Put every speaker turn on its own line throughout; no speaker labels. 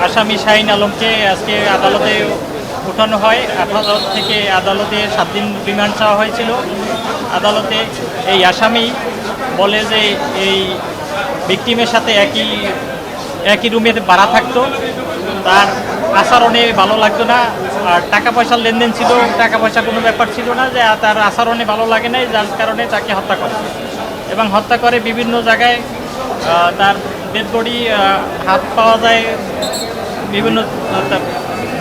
আসামি শাহিন আলমকে আজকে আদালতে উঠানো হয়। আদালত থেকে আদালতে 7 দিন রিমান্ড চাওয়া হয়েছিল। আদালতে এই আসামি বলে যে এই ভিকটিমের সাথে একই রুমে ভাড়া থাকতো, তার আচরণে ভালো লাগতো না, আর টাকা পয়সার লেনদেন ছিল, টাকা পয়সা কোনো ব্যাপার ছিল না, যে তার আচরণে ভালো লাগে নাই, যার কারণে তাকে হত্যা করে এবং হত্যা করে বিভিন্ন জায়গায় তার ডেড বডি হাত পাওয়া যায়, বিভিন্ন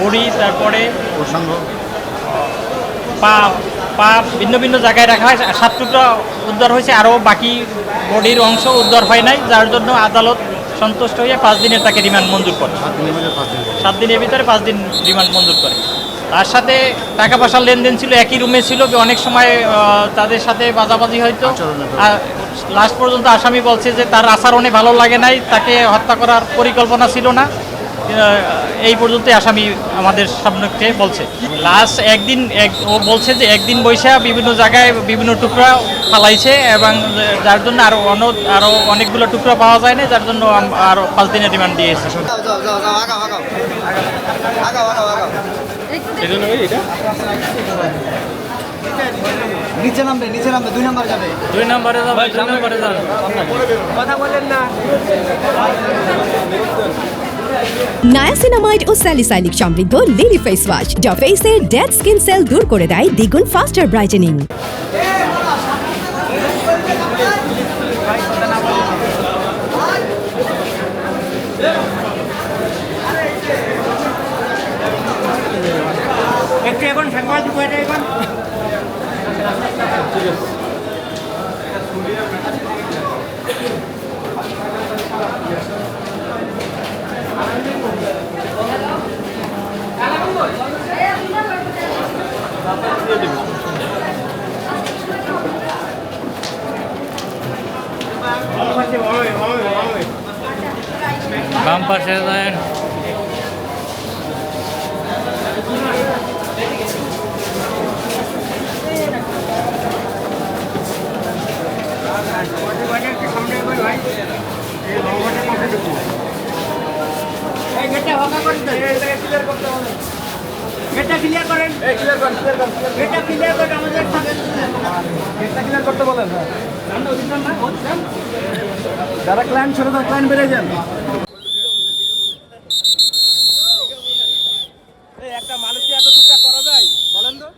বডি, তারপরে পা পা ভিন্ন ভিন্ন জায়গায় রাখা হয়। 7 টুকরা উদ্ধার হয়েছে, আরও বাকি বডির অংশ উদ্ধার হয় নাই, যার জন্য আদালত সন্তুষ্ট হয়ে 5 দিনের তাকে রিমান্ড মঞ্জুর করে। 7 দিনের ভিতরে 5 দিন রিমান্ড মঞ্জুর করে। তার সাথে টাকা পয়সার লেনদেন ছিল, একই রুমে ছিল, অনেক সময় তাদের সাথে বাজাবাজি হয়তো। আর লাস্ট পর্যন্ত আসামি বলছে যে তার আচরণে ভালো লাগে নাই, তাকে হত্যা করার পরিকল্পনা ছিল না। এই পর্যন্ত আসামি আমাদের সামনে বলছে। লাস্ট একদিন ও বলছে যে একদিন বৈশা বিভিন্ন জায়গায় বিভিন্ন টুকরা ফালাইছে, এবং যার জন্য আরও অনেকগুলো টুকরা পাওয়া যায় না, যার জন্য আরও 5 দিনের রিমান্ড দিয়েছে।
নিচে নামবে 2 নম্বর যাবে,
2 নম্বরে যাবে, 2 নম্বরে যাবে,
কথা বলেন না।
নায়াসিনামাইড ও স্যালিসাইলিক সমৃদ্ধ লিলি ফেস ওয়াশ, যা ফেসের ডেড স্কিন সেল দূর করে দেয় দ্বিগুণ ফাস্টার ব্রাইটেনিং।
একটু এখন সাংবাদিক হয়ে যায় এখন।
বাম পাশে যায়।
যারা ক্লায়েন্ট ছোট ক্লায়েন্ট বেড়ে যান। একটা মানুষকে এত টুকরা করা যায় বলেন তো।